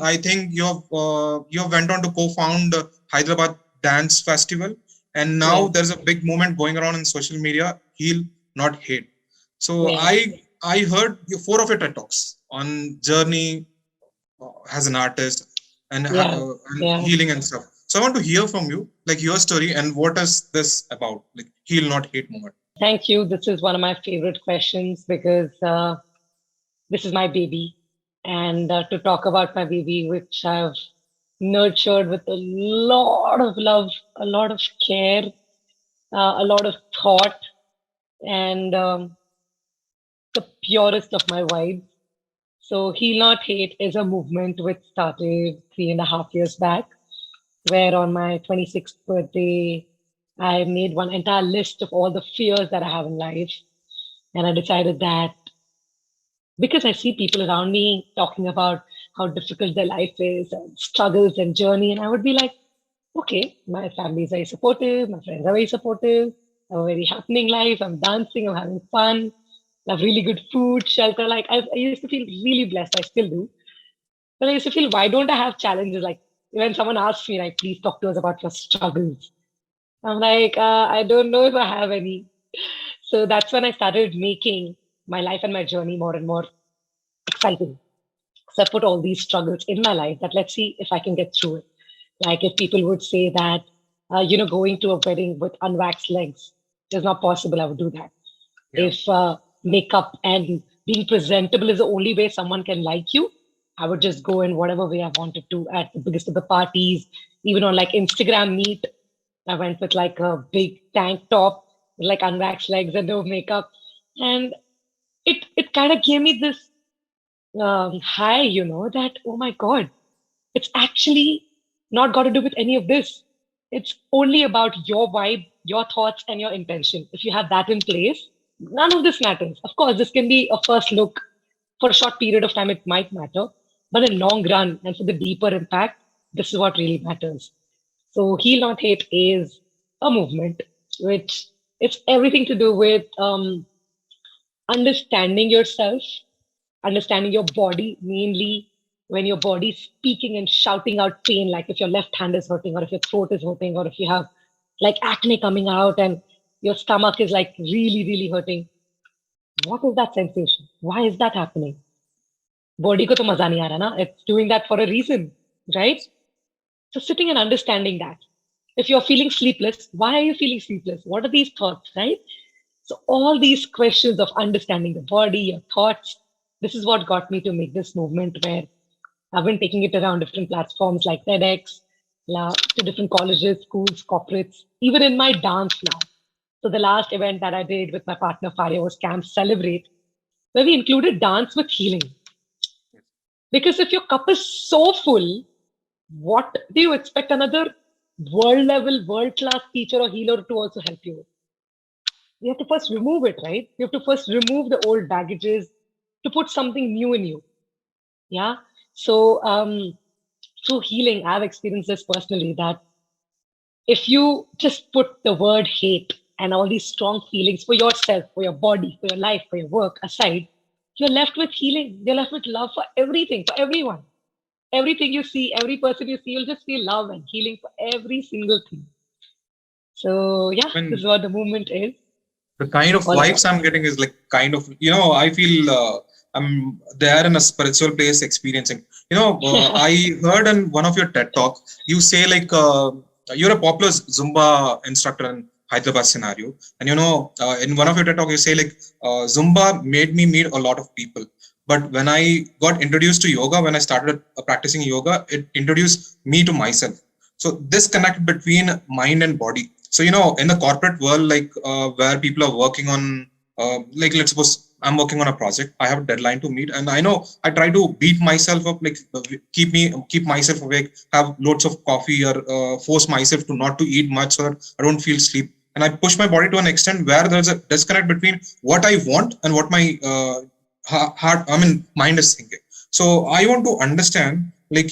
I think you have went on to co-found Hyderabad Dance Festival, and now there's a big movement going around in social media. Heal, not hate. So I heard four of your TED talks on journey as an artist and healing and stuff. So I want to hear from you, like your story and what is this about, like heal, not hate movement. Thank you. This is one of my favorite questions because this is my baby. And to talk about my baby, which I've nurtured with a lot of love, a lot of care, a lot of thought, and the purest of my vibes. So, Heal Not Hate is a movement which started 3.5 years back, where on my 26th birthday, I made one entire list of all the fears that I have in life. And I decided that because I see people around me talking about how difficult their life is and struggles and journey, and I would be like, okay, my family is very supportive, my friends are very supportive, I have a very happening life, I'm dancing, I'm having fun, I have really good food, shelter. Like I used to feel really blessed, I still do. But I used to feel, why don't I have challenges? Like when someone asks me, like, please talk to us about your struggles. I'm like, I don't know if I have any. So that's when I started making my life and my journey more and more exciting. So I put all these struggles in my life that let's see if I can get through it. Like if people would say that, going to a wedding with unwaxed legs is not possible, I would do that. Yeah. If makeup and being presentable is the only way someone can like you, I would just go in whatever way I wanted to at the biggest of the parties, even on like Instagram Meet. I went with like a big tank top, with like unwaxed legs and no makeup. And it kind of gave me this high, that, oh my God, it's actually not got to do with any of this. It's only about your vibe, your thoughts, and your intention. If you have that in place, none of this matters. Of course, this can be a first look. For a short period of time, it might matter. But in long run and for the deeper impact, this is what really matters. So Heal Not Hate is a movement which it's everything to do with understanding yourself, understanding your body, mainly when your body's speaking and shouting out pain, like if your left hand is hurting, or if your throat is hurting, or if you have like acne coming out and your stomach is like really, really hurting. What is that sensation? Why is that happening? Body ko to maza nahi aa raha na. It's doing that for a reason, right? So sitting and understanding that. If you're feeling sleepless, why are you feeling sleepless? What are these thoughts, right? So all these questions of understanding the body, your thoughts, this is what got me to make this movement where I've been taking it around different platforms like TEDx, to different colleges, schools, corporates, even in my dance now. So the last event that I did with my partner Faria was Camp Celebrate, where we included dance with healing. Because if your cup is so full, what do you expect another world level, world class teacher or healer to also help you with? You have to first remove it, right? You have to first remove the old baggages to put something new in you. Yeah. So through healing, I've experienced this personally that if you just put the word hate and all these strong feelings for yourself, for your body, for your life, for your work aside, you're left with healing. You're left with love for everything, for everyone. Everything you see, every person you see, you'll just feel love and healing for every single thing. So yeah, this is what the movement is. The kind of vibes I'm getting is like kind of, I feel I'm there in a spiritual place experiencing. I heard in one of your TED talk, you say like you're a popular Zumba instructor in Hyderabad scenario. And in one of your TED talk, you say like Zumba made me meet a lot of people. But when I got introduced to yoga, when I started practicing yoga, it introduced me to myself. So this connect between mind and body. So, in the corporate world, like where people are working on, like, let's suppose I'm working on a project, I have a deadline to meet, and I know I try to beat myself up, like keep myself awake, have loads of coffee, or force myself to not to eat much so that I don't feel sleep. And I push my body to an extent where there's a disconnect between what I want and what my mind is thinking. So I want to understand, like,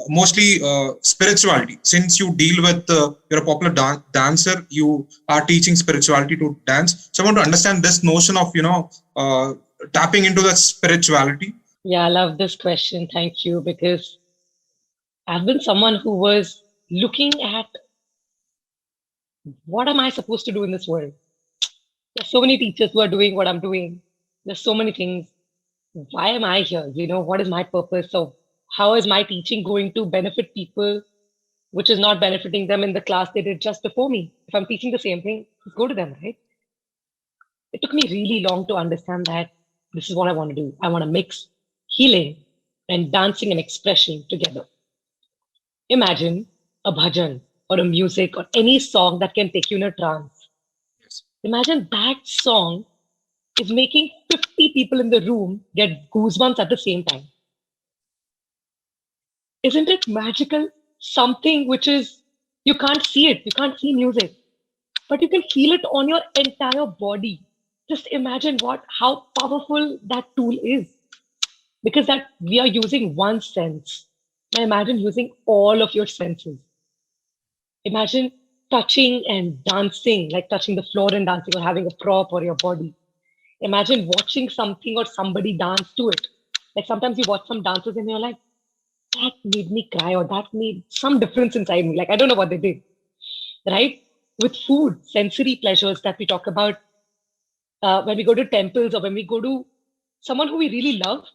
mostly spirituality. Since you deal with, you're a popular dancer, you are teaching spirituality to dance. So I want to understand this notion of, tapping into that spirituality. Yeah, I love this question. Thank you. Because I've been someone who was looking at what am I supposed to do in this world? There's so many teachers who are doing what I'm doing. There's so many things. Why am I here? What is my purpose? So, how is my teaching going to benefit people, which is not benefiting them in the class they did just before me? If I'm teaching the same thing, just go to them, right? It took me really long to understand that this is what I want to do. I want to mix healing and dancing and expression together. Imagine a bhajan or a music or any song that can take you in a trance. Yes. Imagine that song is making 50 people in the room get goosebumps at the same time. Isn't it magical? Something which is, you can't see it, you can't see music, but you can feel it on your entire body. Just imagine how powerful that tool is. Because that we are using one sense. Now imagine using all of your senses. Imagine touching and dancing, like touching the floor and dancing, or having a prop or your body. Imagine watching something or somebody dance to it. Like sometimes you watch some dances and you're like, that made me cry, or that made some difference inside me. Like I don't know what they did, right? With food, sensory pleasures that we talk about when we go to temples or when we go to someone who we really love,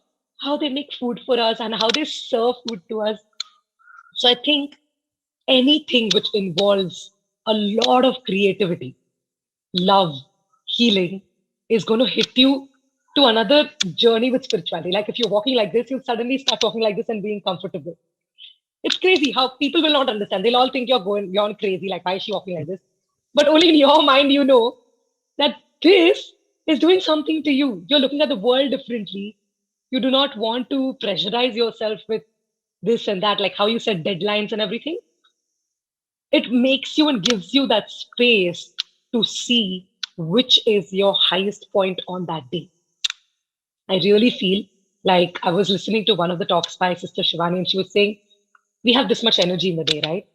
how they make food for us and how they serve food to us. So I think anything which involves a lot of creativity, love, healing is going to hit you to another journey with spirituality. Like if you're walking like this, you suddenly start walking like this and being comfortable. It's crazy how people will not understand. They'll all think you're crazy. Like, why is she walking like this? But only in your mind, you know that this is doing something to you. You're looking at the world differently. You do not want to pressurize yourself with this and that, like how you said deadlines and everything. It makes you and gives you that space to see which is your highest point on that day. I really feel like I was listening to one of the talks by Sister Shivani, and she was saying, we have this much energy in the day, right?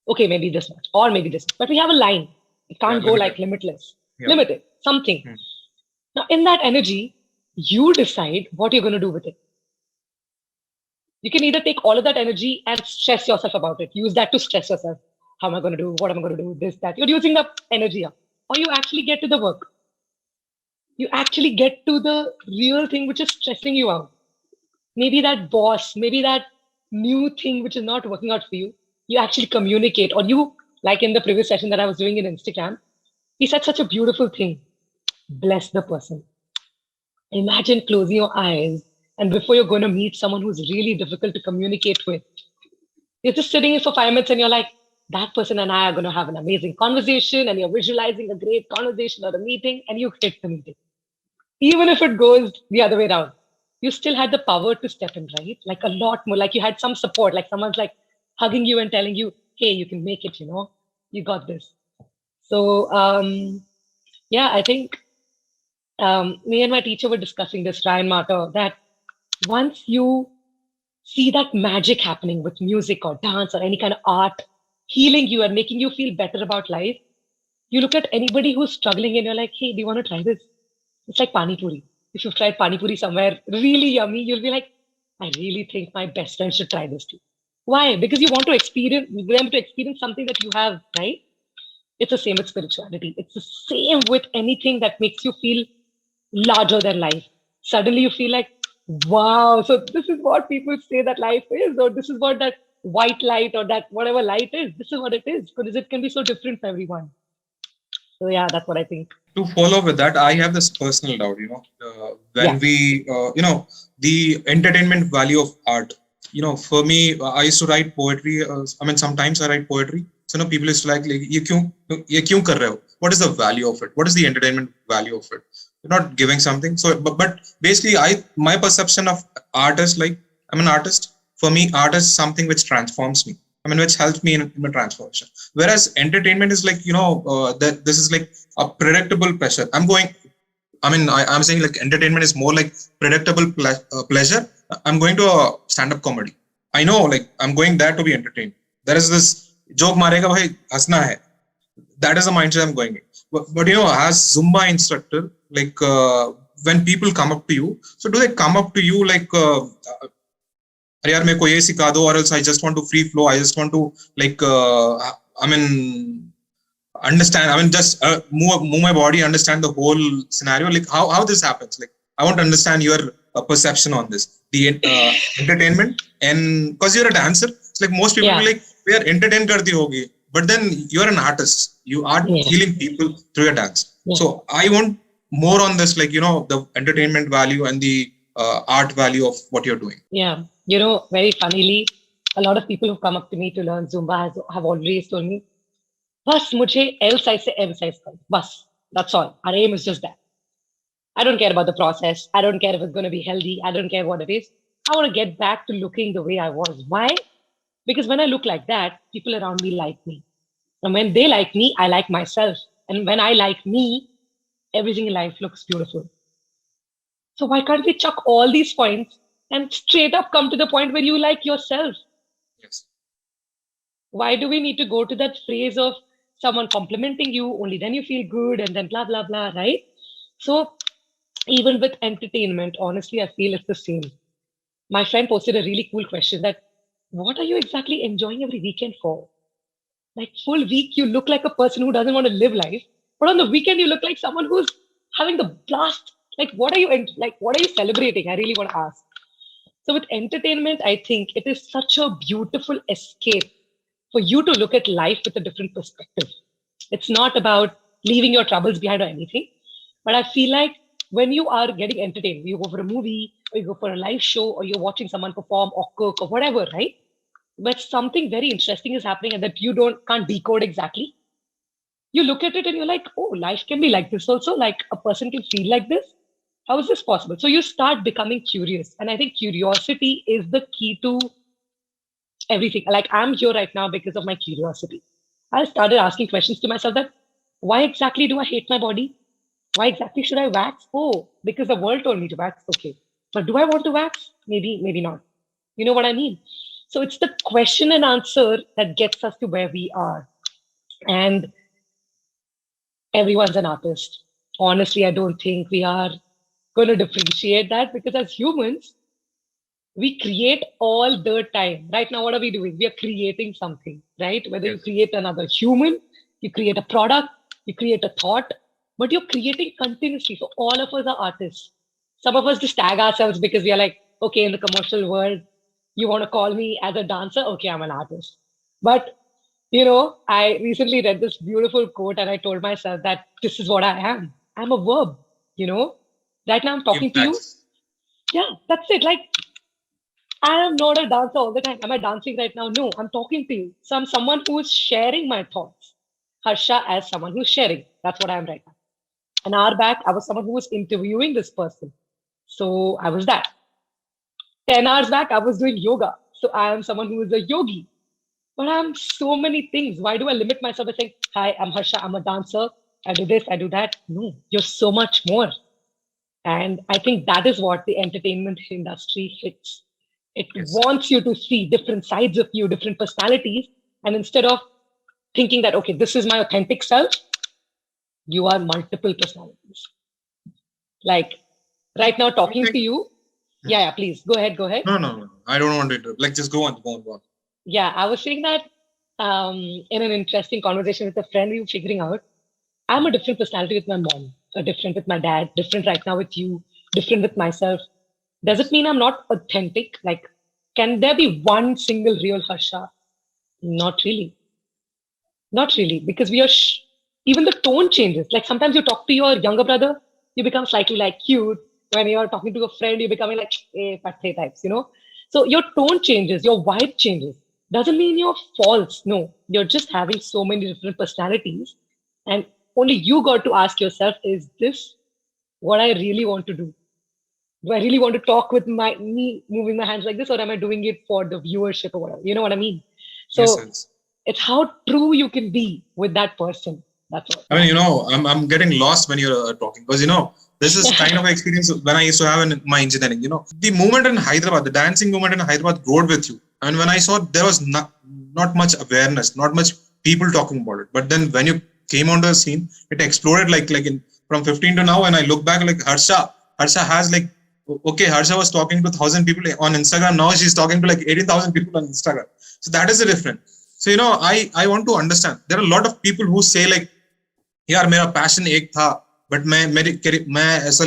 Okay, maybe this much, or maybe this much, but we have a line. It Yeah, can't go limited. like limitless, Yeah. limited, something. Hmm. Now, in that energy, you decide what you're going to do with it. You can either take all of that energy and stress yourself about it, use that to stress yourself. How am I going to do? What am I going to do? This, that. You're using up energy up. Or you actually get to the work. You actually get to the real thing which is stressing you out. Maybe that boss, maybe that new thing which is not working out for you, you actually communicate. Or you, like in the previous session that I was doing in Instagram, he said such a beautiful thing. Bless the person. Imagine closing your eyes and before you're going to meet someone who's really difficult to communicate with, you're just sitting for 5 minutes and you're like, that person and I are going to have an amazing conversation, and you're visualizing a great conversation or a meeting, and you hit the meeting. Even if it goes the other way around, you still had the power to step in, right? Like a lot more, like you had some support, like someone's like hugging you and telling you, hey, you can make it, you got this. So, yeah, I think me and my teacher were discussing this, Ryan Martyr, that once you see that magic happening with music or dance or any kind of art, healing you and making you feel better about life, you look at anybody who's struggling and you're like, hey, do you want to try this? It's like pani puri. If you've tried pani puri somewhere really yummy, you'll be like, I really think my best friend should try this too. Why? Because you want to experience them to experience something that you have, right? It's the same with spirituality. It's the same with anything that makes you feel larger than life. Suddenly you feel like, wow, so this is what people say that life is, or this is what that white light or that whatever light is. This is what it is, because it can be so different for everyone. So yeah, that's what I think. To follow with that, I have this personal doubt, when Yeah. the entertainment value of art, for me, I used to write poetry. I mean, sometimes I write poetry. So, people used to like ye kyun kar rahe ho? What is the value of it? What is the entertainment value of it? You're not giving something. So, but basically, my perception of art is like, I'm an artist. For me, art is something which transforms me. I mean, which helps me in my transformation. Whereas entertainment is like, that this is like a predictable pleasure. I'm saying like entertainment is more like predictable pleasure. I'm going to a stand-up comedy. I know, like, I'm going there to be entertained. There is this joke marega bhai hasna hai. That is the mindset I'm going in. But as Zumba instructor, like, when people come up to you, so do they come up to you like, अरे यार मेरे को ये सिखा दो, or else I just want to free flow. I just want to like I mean understand. I mean just move my body, understand the whole scenario. Like how this happens. Like I want to understand your perception on this. The entertainment, and because you're a dancer, it's like most people Yeah. will like we are entertained karti hogi, but then you're an artist. You are Yeah. healing people through your dance. Yeah. So I want more on this, like the entertainment value and the art value of what you're doing. Yeah. Very funnily, a lot of people who come up to me to learn Zumba have always told me, बस मुझे L size से M size कर, बस. That's all. Our aim is just that. I don't care about the process. I don't care if it's going to be healthy. I don't care what it is. I want to get back to looking the way I was. Why? Because when I look like that, people around me like me. And when they like me, I like myself. And when I like me, everything in life looks beautiful. So why can't we chuck all these points and straight up come to the point where you like yourself? Yes. Why do we need to go to that phrase of someone complimenting you, only then you feel good, and then blah, blah, blah, right? So even with entertainment, honestly, I feel it's the same. My friend posted a really cool question that, what are you exactly enjoying every weekend for? Like full week, you look like a person who doesn't want to live life, but on the weekend, you look like someone who's having the blast. Like, what are you celebrating? I really want to ask. So with entertainment, I think it is such a beautiful escape for you to look at life with a different perspective. It's not about leaving your troubles behind or anything, but I feel like when you are getting entertained, you go for a movie or you go for a live show or you're watching someone perform or cook or whatever, right? But something very interesting is happening and that you can't decode exactly. You look at it and you're like, oh, life can be like this also. Like a person can feel like this. How is this possible? So you start becoming curious. And I think curiosity is the key to everything. Like I'm here right now because of my curiosity. I started asking questions to myself that why exactly do I hate my body? Why exactly should I wax? Oh, because the world told me to wax. Okay. But do I want to wax? Maybe, maybe not. You know what I mean? So it's the question and answer that gets us to where we are. And everyone's an artist. Honestly, I don't think we are going to differentiate that because as humans, we create all the time. Right now, what are we doing? We are creating something, right? Whether you Yes. create another human, you create a product, you create a thought, but you're creating continuously. So all of us are artists. Some of us just tag ourselves because we are like, okay, in the commercial world, you want to call me as a dancer? Okay, I'm an artist. But I recently read this beautiful quote and I told myself that this is what I am. I'm a verb, you know. Right now I'm talking to you. Impact. Yeah, that's it. Like I am not a dancer all the time. Am I dancing right now? No, I'm talking to you. So I'm someone who is sharing my thoughts. Harsha as someone who's sharing. That's what I am right now. An hour back, I was someone who was interviewing this person. So I was that. 10 hours back, I was doing yoga. So I am someone who is a yogi. But I'm so many things. Why do I limit myself by saying, hi, I'm Harsha, I'm a dancer. I do this, I do that. No, you're so much more. And I think that is what the entertainment industry hits. It Yes. wants you to see different sides of you, different personalities. And instead of thinking that, okay, this is my authentic self, you are multiple personalities. Like right now, I talking think. to you. Yeah, please go ahead, go ahead. No. I don't want it. Like, just go on, go on, go on. Yeah, I was saying that in an interesting conversation with a friend, we were figuring out I'm a different personality with my mom, a different with my dad, different right now with you, different with myself. Does it Yes. mean I'm not authentic? Like, can there be one single real Harsha? Not really. Not really, because we are even the tone changes. Like sometimes you talk to your younger brother, you become slightly like cute. When you're talking to a friend, you're becoming like pathe types, So your tone changes, your vibe changes. Doesn't mean you're false. No, you're just having so many different personalities, and only you got to ask yourself: Is this what I really want to do? Do I really want to talk with me moving my hands like this, or am I doing it for the viewership or whatever? You know what I mean? Yes, So yes. it's how true you can be with that person. That's all. I mean, I'm getting lost when you're talking because this is kind of experience when I used to have in my engineering. The movement in Hyderabad, the dancing movement in Hyderabad, growed with you. And when I saw there was not much awareness, not much people talking about it. But then when you came onto the scene, it exploded from 15 to now. And I look back like Harsha has like okay, Harsha was talking to 1,000 people on Instagram. Now she's talking to like 18,000 people on Instagram. So that is the difference. So, I want to understand. There are a lot of people who say like, यार मेरा passion एक था but मैं ऐसा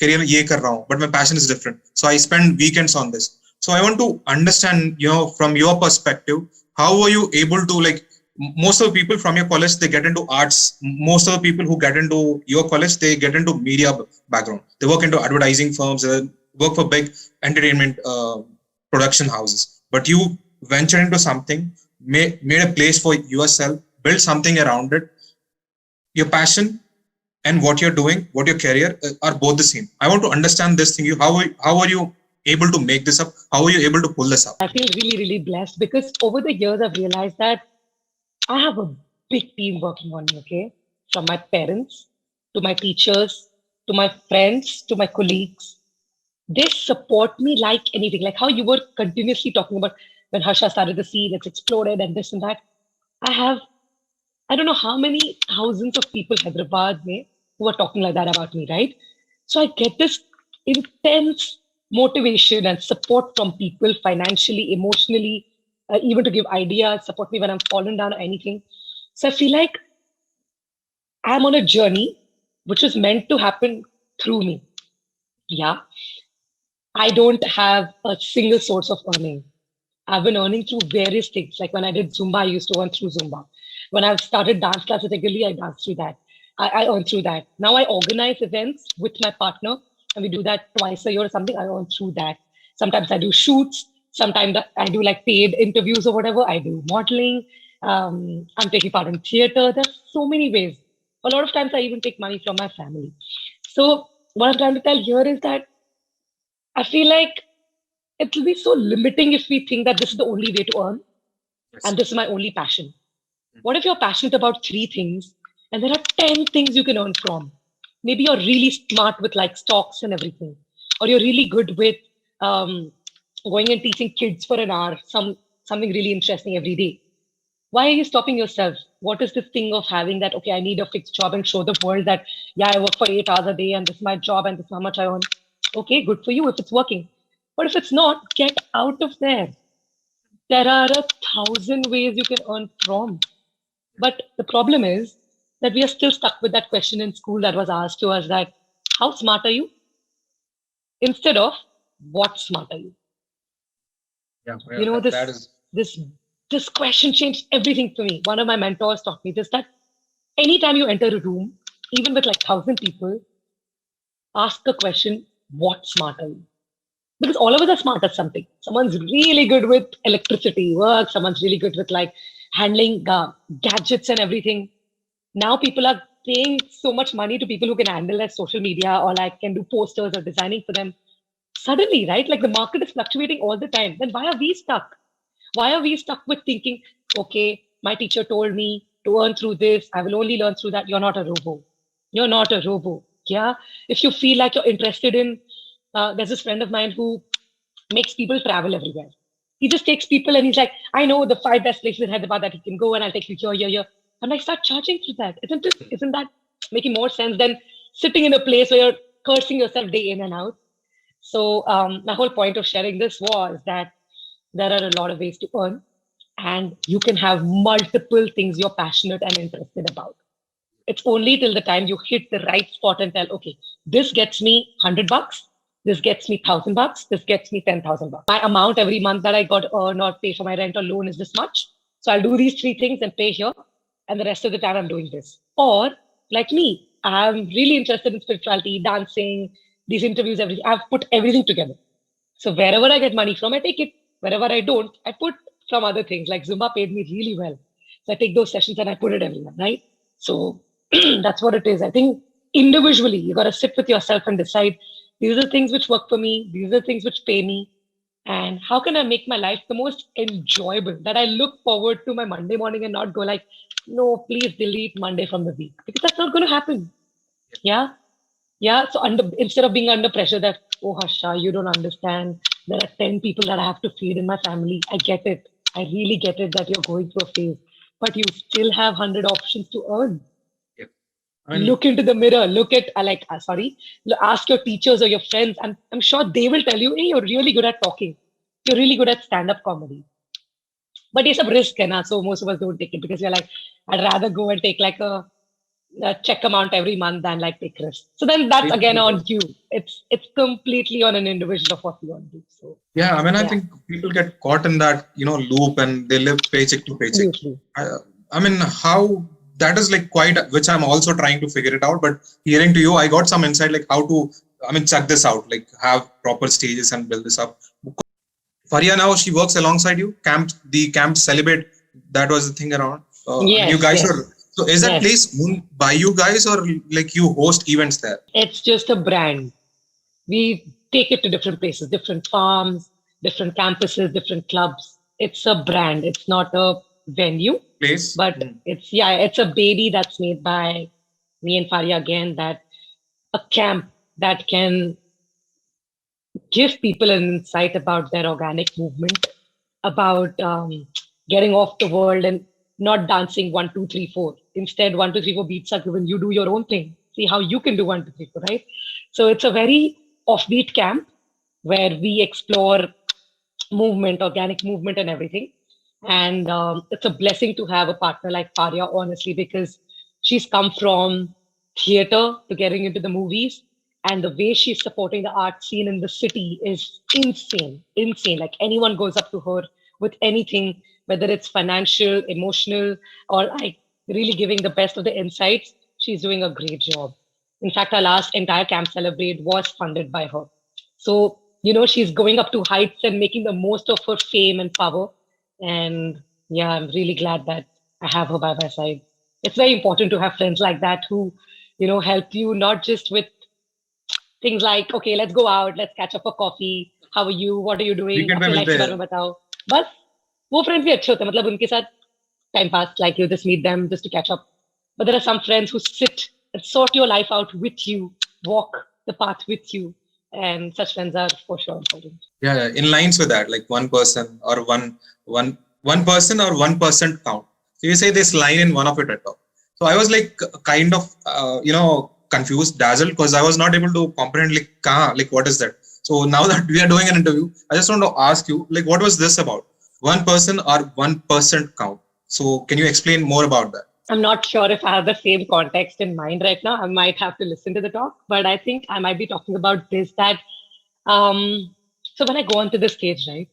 career ये कर रहा हूँ but my passion is different, so I spend weekends on this. So I want to understand, from your perspective, how were you able to, like, most of the people from your college, they get into arts. Most of the people who get into your college, they get into media background. They work into advertising firms, they work for big entertainment production houses. But you ventured into something, made a place for yourself, built something around it. Your passion and what you're doing, what your career are both the same. I want to understand this thing. How are you able to make this up? How are you able to pull this up? I feel really, really blessed because over the years I've realized that I have a big team working on me, okay? From my parents to my teachers to my friends to my colleagues. They support me like anything. Like how you were continuously talking about when Harsha started the seed, it's exploded and this and that. I have, I don't know how many thousands of people in Hyderabad mein, who are talking like that about me, right? So I get this intense motivation and support from people financially, emotionally, even to give ideas, support me when I'm fallen down or anything. So I feel like I'm on a journey which is meant to happen through me. Yeah. I don't have a single source of earning. I've been earning through various things. Like when I did Zumba, I used to earn through Zumba. When I've started dance classes regularly, I dance through that. I earn through that. Now I organize events with my partner, and we do that twice a year or something. I earn through that. Sometimes I do shoots. Sometimes I do like paid interviews or whatever. I do modeling. I'm taking part in theater. There's so many ways. A lot of times I even take money from my family. So what I'm trying to tell here is that I feel like it will be so limiting if we think that this is the only way to earn Yes. and this is my only passion. What if you're passionate about three things and there are 10 things you can earn from? Maybe you're really smart with like stocks and everything, or you're really good with um, going and teaching kids for an hour, something really interesting every day. Why are you stopping yourself? What is this thing of having that, okay, I need a fixed job and show the world that, yeah, I work for 8 hours a day and this is my job and this is how much I earn? Okay, good for you if it's working. But if it's not, get out of there. There are 1,000 ways you can earn from. But the problem is that we are still stuck with that question in school that was asked to us that, how smart are you? Instead of, what smart are you? Yeah, You know, that is. this this question changed everything for me. One of my mentors taught me this that anytime you enter a room, even with like 1,000 people, ask the question, what smart are you? Because all of us are smart at something. Someone's really good with electricity work, someone's really good with like handling gadgets and everything. Now people are paying so much money to people who can handle their social media or like can do posters or designing for them. Suddenly, right? Like the market is fluctuating all the time. Then why are we stuck? Why are we stuck with thinking, okay, my teacher told me to earn through this, I will only learn through that? You're not a robo. You're not a robo. Yeah. If you feel like you're interested in, there's this friend of mine who makes people travel everywhere. He just takes people and he's like, I know the 5 best places in Hyderabad that you can go and I'll take you here, here, here. I'm like, start charging for that. Isn't that making more sense than sitting in a place where you're cursing yourself day in and out? So my whole point of sharing this was that there are a lot of ways to earn, and you can have multiple things you're passionate and interested about. It's only till the time you hit the right spot and tell, okay, this gets me $100, this gets me $1,000, this gets me $10,000. My amount every month that I got earn or pay for my rent or loan is this much. So I'll do these three things and pay here, and the rest of the time I'm doing this. Or like me, I'm really interested in spirituality, dancing, these interviews, everything. I've put everything together. So wherever I get money from, I take it. Wherever I don't, I put from other things. Like Zumba paid me really well. So I take those sessions and I put it everywhere, right? So that's what it is. I think individually, you got to sit with yourself and decide these are the things which work for me, these are the things which pay me, and how can I make my life the most enjoyable that I look forward to my Monday morning and not go like, no, please delete Monday from the week because that's not going to happen. Yeah. Yeah. So instead of being under pressure that, oh, Harsha, you don't understand. There are 10 people that I have to feed in my family. I get it. I really get it that you're going through a phase, but you still have 100 options to earn. Yeah. I mean, Look into the mirror, look at, ask your teachers or your friends, and I'm sure they will tell you, hey, you're really good at talking. You're really good at stand-up comedy. But it's a risk, and so most of us don't take it because we're like, I'd rather go and take like a check amount every month than like take risk. So then that's again on you. It's completely on an individual of what you want to do. So yeah, I mean, I yeah, think people get caught in that, loop and they live paycheck to paycheck. absolutely. I, I mean, how that is like quite, which I'm also trying to figure it out. But hearing to you, I got some insight like how to, I mean, check this out, like have proper stages and build this up. Faria now she works alongside you. The camp celebrate. That was the thing around. And you Yes, guys yes, are. So is that yes. place owned by you guys or like you host events there? It's just a brand. We take it to different places, different farms, different campuses, different clubs. It's a brand. It's not a venue, Place. but it's a baby that's made by me and Faria again. That a camp that can give people an insight about their organic movement, about getting off the world and not dancing 1, 2, 3, 4. Instead, 1, 2, 3, 4 beats are given. You do your own thing. See how you can do 1, 2, 3, 4, right? So it's a very offbeat camp where we explore movement, organic movement, and everything. And it's a blessing to have a partner like Faria, honestly, because she's come from theater to getting into the movies. And the way she's supporting the art scene in the city is insane, insane. Like anyone goes up to her with anything, whether it's financial, emotional, or like really giving the best of the insights, she's doing a great job. In fact, our last entire Camp Celebrate was funded by her. So, she's going up to heights and making the most of her fame and power. And yeah, I'm really glad that I have her by my side. It's very important to have friends like that who, help you not just with things like, okay, let's go out, let's catch up for coffee. How are you? What are you doing? Weekend में अपने life मिलते के हैं. बारे में बताओ. बस वो friends भी अच्छे होते हैं. मतलब उनके साथ time pass, like you just meet them just to catch up. But there are some friends who sit and sort your life out with you, walk the path with you. And such friends are for sure important. Yeah, in lines with that, like one person or one person or 1% count. So you say this line in one of your TED talk. So I was like kind of confused, dazzled because I was not able to comprehend like what is that. So now that we are doing an interview, I just want to ask you like what was this about? One person or 1% count. So can you explain more about that? I'm not sure if I have the same context in mind right now. I might have to listen to the talk, but I think I might be talking about this that so when I go onto the stage, right,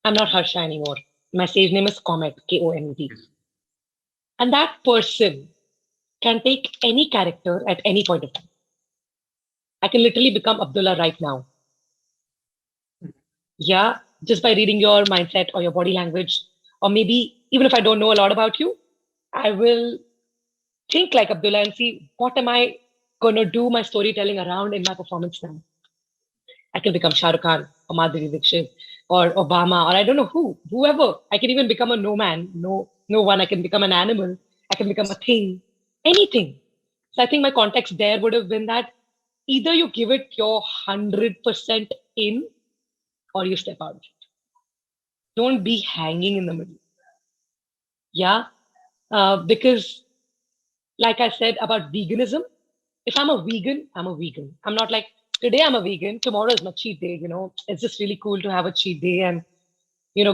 I'm not Harsha anymore. My stage name is Comet, Komet. And that person can take any character at any point of time. I can literally become Abdullah right now. Yeah, just by reading your mindset or your body language, or maybe even if I don't know a lot about you, I will think like Abdullah and see what am I going to do my storytelling around in my performance now. I can become Shah Rukh Khan or Madhuri Dixit or Obama or I don't know whoever. I can even become a no man, no one. I can become an animal. I can become a thing, anything. So I think my context there would have been that either you give it your 100% in or you step out. Don't be hanging in the middle. Yeah. Because like I said about veganism, if I'm a vegan, I'm a vegan. I'm not like today I'm a vegan, tomorrow is my cheat day. It's just really cool to have a cheat day and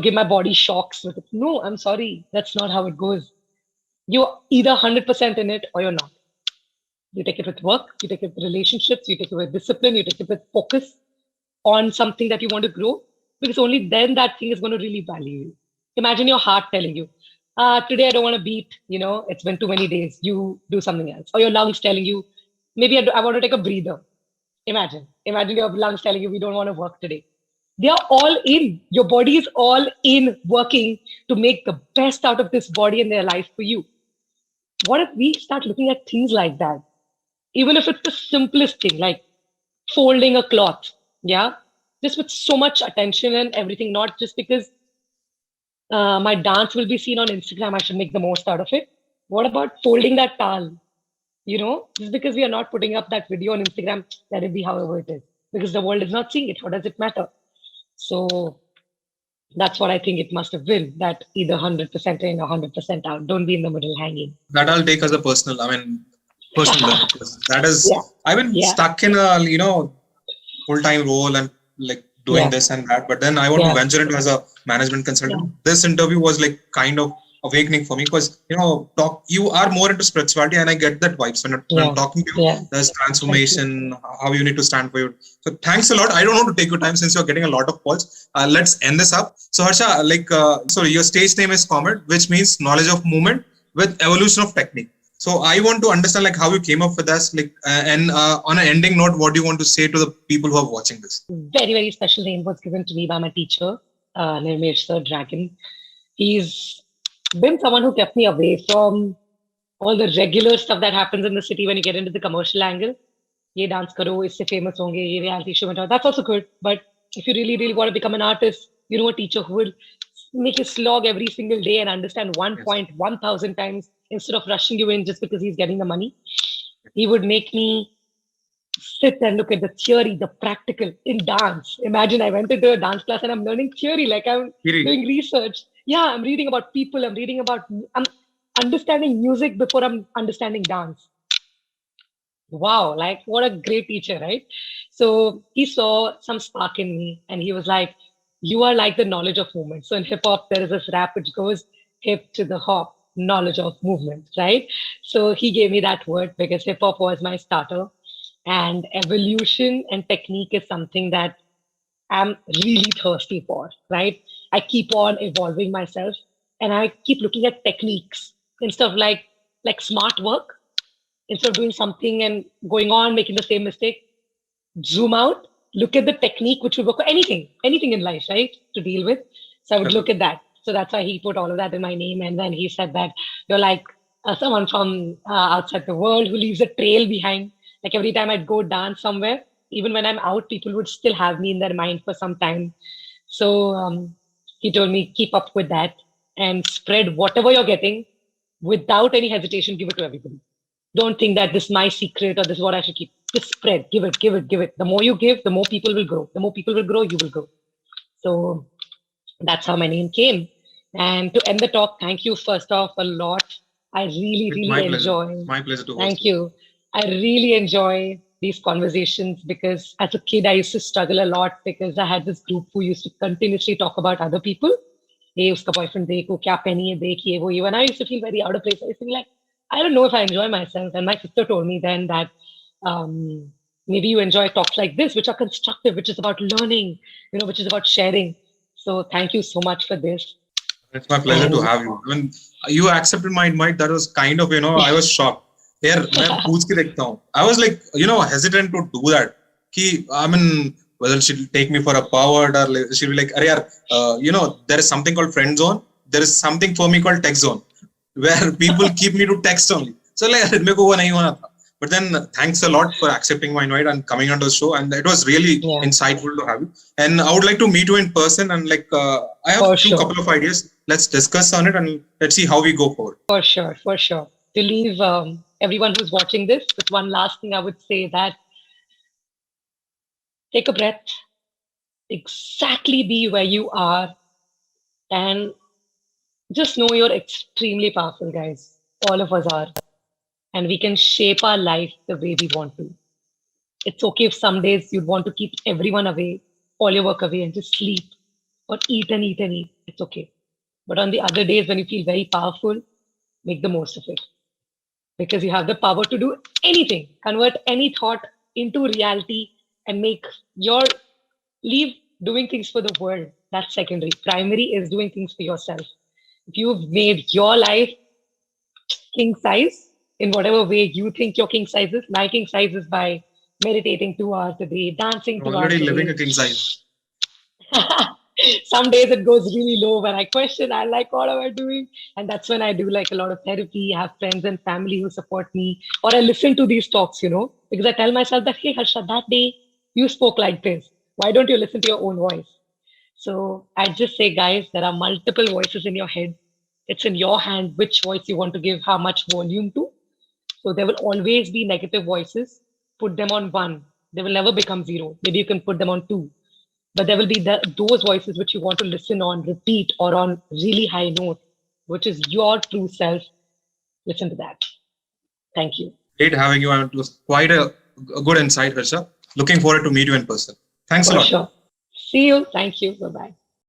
give my body shocks with it. No, I'm sorry, that's not how it goes. You're either 100% in it or you're not. You take it with work, you take it with relationships, you take it with discipline, you take it with focus on something that you want to grow, because only then that thing is going to really value you. Imagine your heart telling you, today I don't want to beat, it's been too many days. You do something else. Or your lungs telling you, maybe I want to take a breather. Imagine your lungs telling you, we don't want to work today. They are all in. Your body is all in working to make the best out of this body and their life for you. What if we start looking at things like that? Even if it's the simplest thing, like folding a cloth, yeah, just with so much attention and everything, not just because my dance will be seen on Instagram, I should make the most out of it. What about folding that towel? Just because we are not putting up that video on Instagram, let it be however it is, because the world is not seeing it. What does it matter? So that's what I think it must have been, that either 100% in or 100% out. Don't be in the middle hanging. That I'll take as a personal. I mean, personal learning. Because that Yeah, is, I've been yeah, stuck in a, full-time role and like doing yeah, this and that. But then I want to yeah, venture into as a management yeah, consultant. This interview was like kind of awakening for me because you are more into spirituality and I get that vibes when I'm yeah, talking to you. yeah. There's Thank you. transformation, how you need to stand for you. So thanks a lot. I don't want to take your time since you're getting a lot of calls. Let's end this up. So Harsha, so your stage name is Comet, which means knowledge of movement with evolution of technique. So I want to understand like how you came up with this, and on an ending note, what do you want to say to the people who are watching this? Very, very special name was given to me by my teacher, Nirmesh Sir Dragon. He's been someone who kept me away from all the regular stuff that happens in the city when you get into the commercial angle. Ye dance karo, isse famous honge, ye reality show mein jao. That's also good. But if you really, really want to become an artist, a teacher who will make you slog every single day and understand one Yes. point 1,000 times instead of rushing you in just because he's getting the money. He would make me sit and look at the theory, the practical in dance. Imagine I went into a dance class and I'm learning theory, like I'm Really? doing research. Yeah, I'm reading about people, I'm understanding music before I'm understanding dance. Wow, like what a great teacher, right? So he saw some spark in me and he was like, you are like the knowledge of movement. So in hip hop, there is this rap which goes hip to the hop, knowledge of movement, right? So he gave me that word because hip hop was my starter. And evolution and technique is something that I'm really thirsty for, right? I keep on evolving myself and I keep looking at techniques instead of like smart work. Instead of doing something and going on making the same mistake, zoom out, look at the technique which would work for anything in life, right? To deal with. So I would look Correct. at that. So that's why he put all of that in my name. And then he said that you're like someone from outside the world who leaves a trail behind. Like every time I'd go dance somewhere, even when I'm out, people would still have me in their mind for some time. So he told me, keep up with that and spread whatever you're getting without any hesitation, give it to everybody. Don't think that this is my secret or this is what I should keep. Just spread, give it, give it, give it. The more you give, the more people will grow. The more people will grow, you will grow. So that's how my name came. And to end the talk, thank you first off a lot. I really, It's really my pleasure. enjoy. My pleasure to host Thank you. you. I really enjoy these conversations because as a kid, I used to struggle a lot because I had this group who used to continuously talk about other people. Hey, uska boyfriend dekho, kya pehni hai, dekh ye, wo ye. When I used to feel very out of place, I used to be like, I don't know if I enjoy myself. And my sister told me then that maybe you enjoy talks like this, which are constructive, which is about learning, which is about sharing. So thank you so much for this. It's my pleasure to And have you. I mean, you accepted my invite. That was kind of, I was shocked. Here, मैं पूछ के देखता हूँ. I was like, hesitant to do that. I mean, whether she'll take me for a powered or she'll be like, अरे यार, there is something called friend zone. There is something for me called text zone, where people keep me to text only. So like, मेरे को वो नहीं होना था. But then thanks a lot for accepting my invite and coming onto the show. And it was really yeah, insightful to have you. And I would like to meet you in person. And I have for a few sure. couple of ideas. Let's discuss on it and let's see how we go forward. For sure, for sure. To leave everyone who's watching this with one last thing, I would say that take a breath, exactly be where you are, and just know you're extremely powerful, guys. All of us are. And we can shape our life the way we want to. It's okay if some days you'd want to keep everyone away, all your work away, and just sleep or eat and eat and eat. It's okay. But on the other days when you feel very powerful, make the most of it because you have the power to do anything, convert any thought into reality and make your leave doing things for the world. That's secondary. Primary is doing things for yourself. If you've made your life king size in whatever way you think your king size is, my king size is by meditating 2 hours a day, dancing I'm 2 hours already a living day. a king size. Some days it goes really low when I question, I like, what am I doing? And that's when I do like a lot of therapy, have friends and family who support me, or I listen to these talks, because I tell myself that, hey, Harsha, that day you spoke like this. Why don't you listen to your own voice? So I just say, guys, there are multiple voices in your head. It's in your hand which voice you want to give how much volume to. So there will always be negative voices. Put them on one. They will never become zero. Maybe you can put them on two. But there will be those voices which you want to listen on, repeat, or on really high note, which is your true self. Listen to that. Thank you. great having you, and it was quite a good insight, Harsha. Looking forward to meet you in person. Thanks a For lot. sure. See you. Thank you. Bye bye.